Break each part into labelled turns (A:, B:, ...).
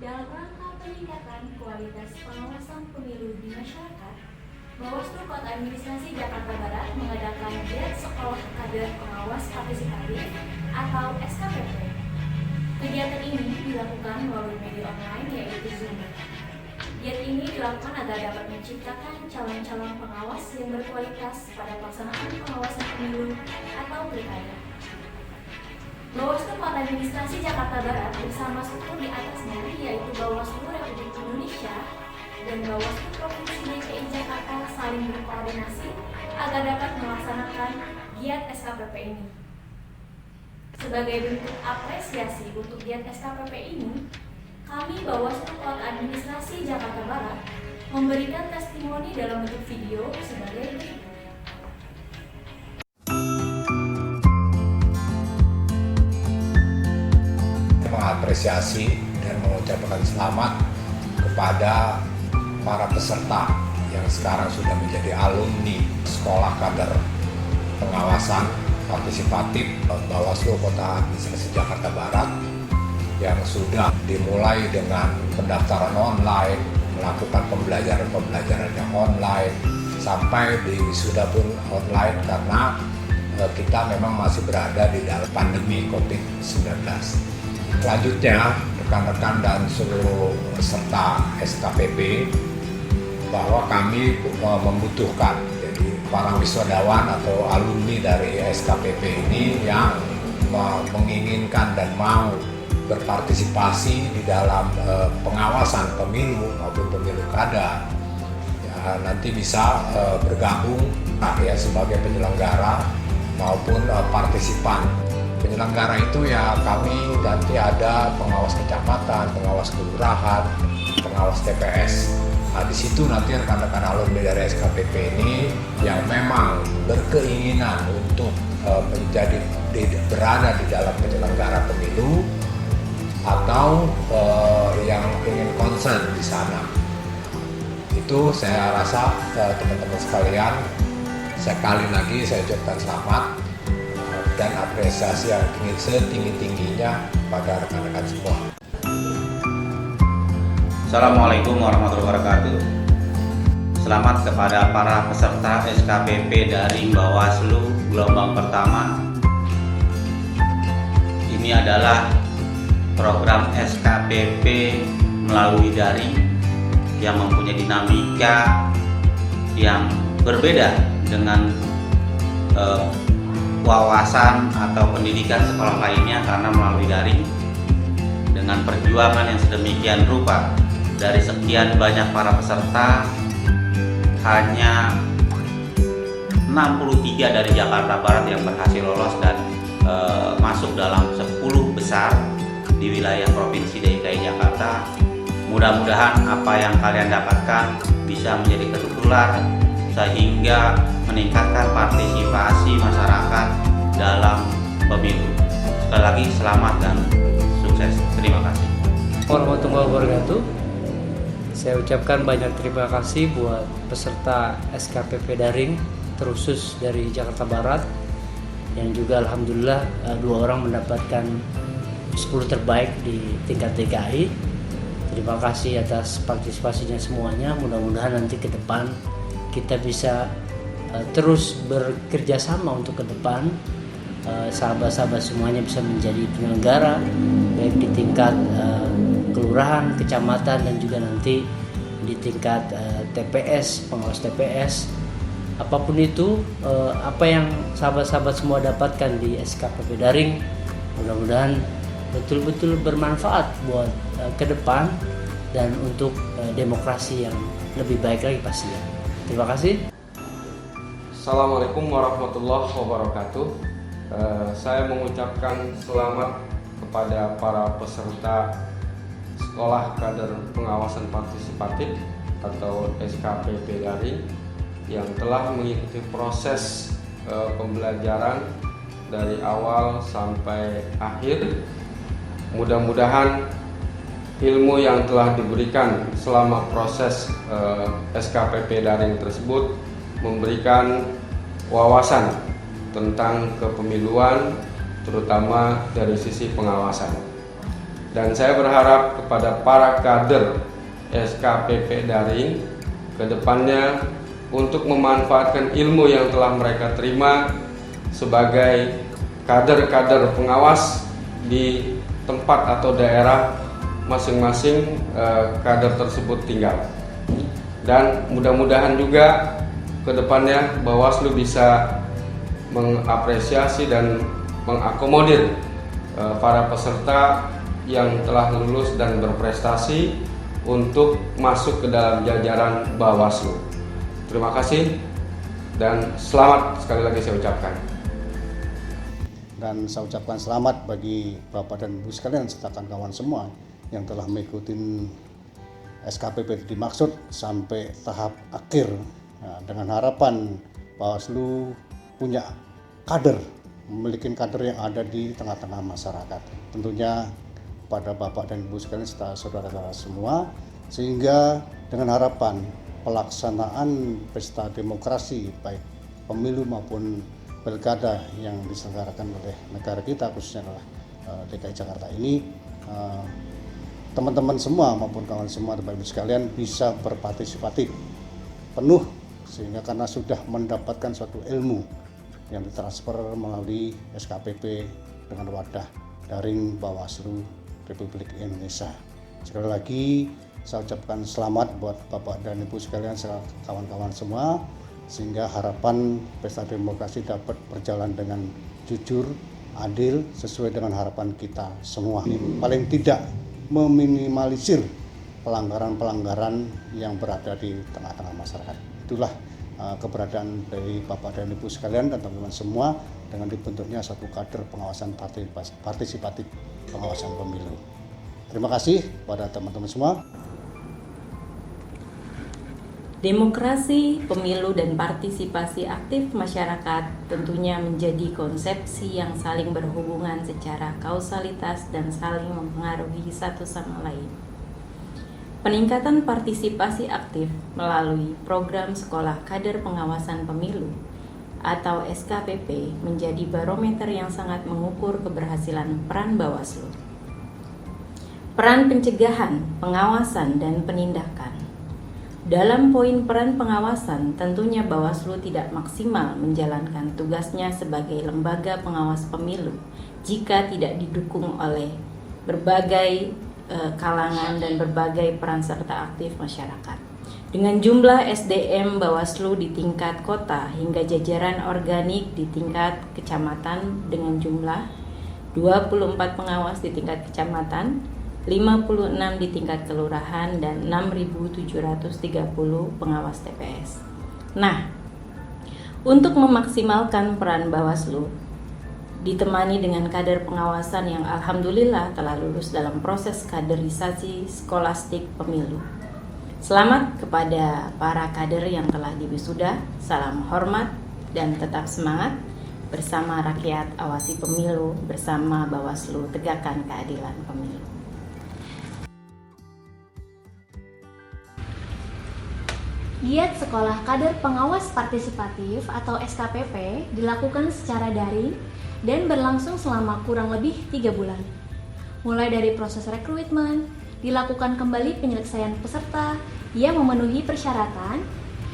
A: Dalam rangka peningkatan kualitas pengawasan pemilu di masyarakat, Bawaslu Kota Administrasi Jakarta Barat mengadakan giat Sekolah Kader Pengawas Partisipatif atau SKPP. Kegiatan ini dilakukan melalui media online yaitu Zoom. Giat ini dilakukan agar dapat menciptakan calon-calon pengawas yang berkualitas pada pelaksanaan pengawasan pemilu atau pilkada. Bawaslu Kota Administrasi Jakarta Barat bersama struktur di atasnya yaitu Bawaslu Republik Indonesia dan Bawaslu Provinsi DKI Jakarta saling berkoordinasi agar dapat melaksanakan giat SKPP ini. Sebagai bentuk apresiasi untuk giat SKPP ini, kami Bawaslu Kota Administrasi Jakarta Barat memberikan testimoni dalam bentuk video sebagai berikut.
B: Mengapresiasi dan mengucapkan selamat kepada para peserta yang sekarang sudah menjadi alumni Sekolah Kader Pengawasan Partisipatif Bawaslu Kota Administrasi Jakarta Barat yang sudah dimulai dengan pendaftaran online, melakukan pembelajaran yang online, sampai di wisuda pun online karena kita memang masih berada di dalam pandemi COVID-19. Selanjutnya, rekan-rekan dan seluruh peserta SKPP bahwa kami membutuhkan jadi para wisudawan atau alumni dari SKPP ini yang menginginkan dan mau berpartisipasi di dalam pengawasan pemilu maupun pemilu kada ya, nanti bisa bergabung ya sebagai penyelenggara maupun partisipan. Penyelenggara itu ya kami nanti ada pengawas kecamatan, pengawas kelurahan, pengawas TPS. Nah, di situ nanti rekan-rekan alumni dari SKPP ini yang memang berkeinginan untuk berada di dalam penyelenggara pemilu atau yang ingin concern di sana. Itu saya rasa teman-teman sekalian, sekali lagi saya ucapkan selamat dan apresiasi yang setinggi-tingginya pada rekan-rekan semua.
C: Assalamualaikum warahmatullahi wabarakatuh. Selamat kepada para peserta SKPP dari Bawaslu gelombang pertama. Ini adalah program SKPP melalui daring yang mempunyai dinamika yang berbeda dengan wawasan atau pendidikan sekolah lainnya karena melalui daring. Dengan perjuangan yang sedemikian rupa dari sekian banyak para peserta, hanya 63 dari Jakarta Barat yang berhasil lolos dan masuk dalam 10 besar di wilayah Provinsi DKI Jakarta. Mudah-mudahan apa yang kalian dapatkan bisa menjadi ketutular sehingga meningkatkan partisipasi masyarakat dalam pemilu. Sekali lagi selamat dan sukses. Terima kasih.
D: Warahmatullahi wabarakatuh. Saya ucapkan banyak terima kasih buat peserta SKPP daring terusus dari Jakarta Barat yang juga alhamdulillah 2 orang mendapatkan 10 terbaik di tingkat DKI. Terima kasih atas partisipasinya semuanya. Mudah-mudahan nanti ke depan kita bisa terus bekerja sama untuk ke depan, sahabat-sahabat semuanya bisa menjadi penyelenggara baik di tingkat kelurahan, kecamatan dan juga nanti di tingkat TPS, pengawas TPS. Apapun itu, apa yang sahabat-sahabat semua dapatkan di SKPP daring, mudah-mudahan betul-betul bermanfaat buat ke depan dan untuk demokrasi yang lebih baik lagi pastinya. Terima kasih.
E: Assalamualaikum warahmatullahi wabarakatuh. Saya mengucapkan selamat kepada para peserta Sekolah Kader Pengawasan Partisipatif atau SKPP daring yang telah mengikuti proses pembelajaran dari awal sampai akhir. Mudah-mudahan ilmu yang telah diberikan selama proses SKPP daring tersebut memberikan wawasan tentang kepemiluan, terutama dari sisi pengawasan. Dan saya berharap kepada para kader SKPP daring ke depannya untuk memanfaatkan ilmu yang telah mereka terima sebagai kader-kader pengawas di tempat atau daerah masing-masing kader tersebut tinggal. Dan mudah-mudahan juga ke depannya Bawaslu bisa mengapresiasi dan mengakomodir para peserta yang telah lulus dan berprestasi untuk masuk ke dalam jajaran Bawaslu. Terima kasih dan selamat sekali lagi saya ucapkan.
F: Dan saya ucapkan selamat bagi Bapak dan Ibu sekalian serta kawan-kawan semua yang telah mengikuti SKPP dimaksud sampai tahap akhir. Nah, dengan harapan Bawaslu punya kader, memiliki kader yang ada di tengah-tengah masyarakat. Tentunya pada Bapak dan Ibu sekalian serta saudara-saudara semua, sehingga dengan harapan pelaksanaan pesta demokrasi baik pemilu maupun pilkada yang diselenggarakan oleh negara kita khususnya adalah DKI Jakarta ini, teman-teman semua maupun kawan semua Bapak Ibu sekalian bisa berpartisipatif penuh, sehingga karena sudah mendapatkan suatu ilmu yang ditransfer melalui SKPP dengan wadah daring Bawaslu Republik Indonesia. Sekali lagi saya ucapkan selamat buat Bapak dan Ibu sekalian serta kawan-kawan semua, sehingga harapan pesta demokrasi dapat berjalan dengan jujur, adil, sesuai dengan harapan kita semua. Paling tidak meminimalisir pelanggaran-pelanggaran yang berada di tengah-tengah masyarakat. Itulah keberadaan dari Bapak dan Ibu sekalian dan teman-teman semua dengan dibentuknya satu kader pengawasan partisipatif pengawasan pemilu. Terima kasih pada teman-teman semua.
G: Demokrasi, pemilu, dan partisipasi aktif masyarakat tentunya menjadi konsepsi yang saling berhubungan secara kausalitas dan saling mempengaruhi satu sama lain. Peningkatan partisipasi aktif melalui program Sekolah Kader Pengawasan Pemilu atau SKPP menjadi barometer yang sangat mengukur keberhasilan peran Bawaslu. Peran pencegahan, pengawasan, dan penindakan. Dalam poin peran pengawasan, tentunya Bawaslu tidak maksimal menjalankan tugasnya sebagai lembaga pengawas pemilu jika tidak didukung oleh berbagai kalangan dan berbagai peran serta aktif masyarakat. Dengan jumlah SDM Bawaslu di tingkat kota hingga jajaran organik di tingkat kecamatan dengan jumlah 24 pengawas di tingkat kecamatan, 56 di tingkat kelurahan, dan 6.730 pengawas TPS. Nah, untuk memaksimalkan peran Bawaslu ditemani dengan kader pengawasan yang alhamdulillah telah lulus dalam proses kaderisasi skolastik pemilu. Selamat kepada para kader yang telah diwisuda, salam hormat dan tetap semangat. Bersama rakyat awasi pemilu, bersama Bawaslu tegakkan keadilan pemilu.
A: Giat Sekolah Kader Pengawas Partisipatif atau SKPP dilakukan secara daring dan berlangsung selama kurang lebih 3 bulan. Mulai dari proses rekrutmen, dilakukan kembali penyelesaian peserta yang memenuhi persyaratan.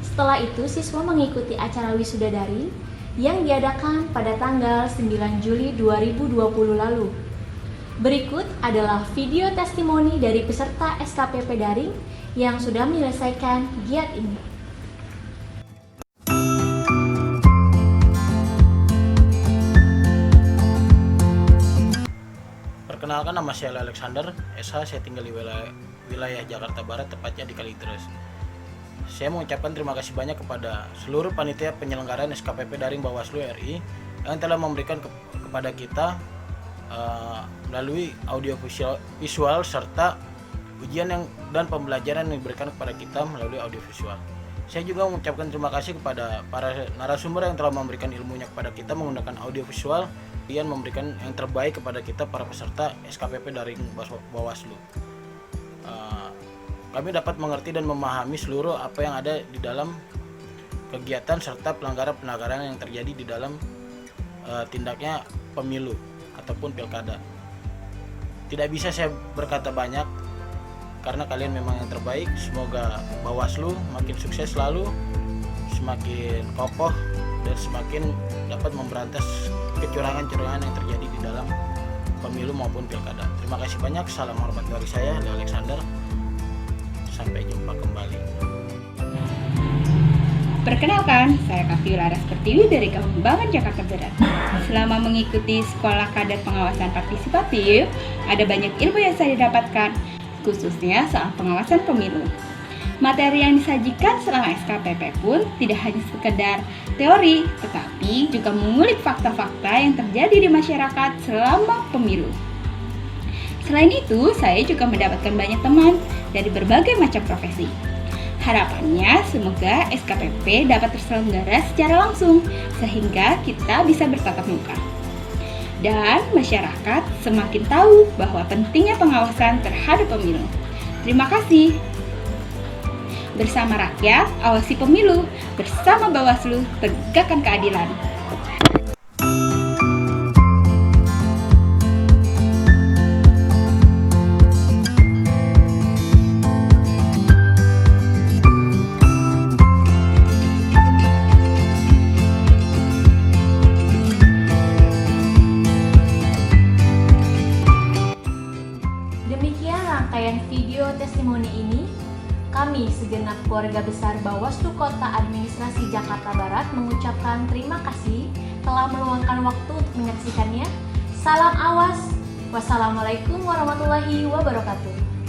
A: Setelah itu siswa mengikuti acara wisuda daring yang diadakan pada tanggal 9 Juli 2020 lalu. Berikut adalah video testimoni dari peserta SKPP daring yang sudah menyelesaikan giat ini.
H: Perkenalkan, nama saya Alexander SH, saya tinggal di wilayah Jakarta Barat, tepatnya di Kalideres. Saya mengucapkan terima kasih banyak kepada seluruh panitia penyelenggaraan SKPP daring Bawaslu RI yang telah memberikan kepada kita melalui audio visual serta ujian dan pembelajaran yang diberikan kepada kita melalui audiovisual. Saya juga mengucapkan terima kasih kepada para narasumber yang telah memberikan ilmunya kepada kita menggunakan audiovisual dan memberikan yang terbaik kepada kita para peserta SKPP daring Bawaslu. Kami dapat mengerti dan memahami seluruh apa yang ada di dalam kegiatan serta pelanggaran-pelanggaran yang terjadi di dalam tindaknya pemilu ataupun pilkada. Tidak bisa saya berkata banyak karena kalian memang yang terbaik. Semoga Bawaslu makin sukses selalu, semakin kokoh dan semakin dapat memberantas kecurangan-kecurangan yang terjadi di dalam pemilu maupun pilkada. Terima kasih banyak. Salam hormat dari saya, Leo Alexander. Sampai jumpa kembali.
I: Perkenalkan, saya Kavi Laras Pertiwi dari Kembangan Jakarta Barat. Selama mengikuti Sekolah Kader Pengawasan Partisipatif, ada banyak ilmu yang saya dapatkan, khususnya soal pengawasan pemilu. Materi yang disajikan selama SKPP pun tidak hanya sekedar teori, tetapi juga mengulik fakta-fakta yang terjadi di masyarakat selama pemilu. Selain itu, saya juga mendapatkan banyak teman dari berbagai macam profesi. Harapannya semoga SKPP dapat terselenggara secara langsung sehingga kita bisa bertatap muka. Dan masyarakat semakin tahu bahwa pentingnya pengawasan terhadap pemilu. Terima kasih. Bersama rakyat, awasi pemilu. Bersama Bawaslu, tegakkan keadilan.
A: Demikian rangkaian video testimoni ini. Kami segenap keluarga besar Bawaslu Kota Administrasi Jakarta Barat mengucapkan terima kasih telah meluangkan waktu untuk menyaksikannya. Salam awas. Wassalamualaikum warahmatullahi wabarakatuh.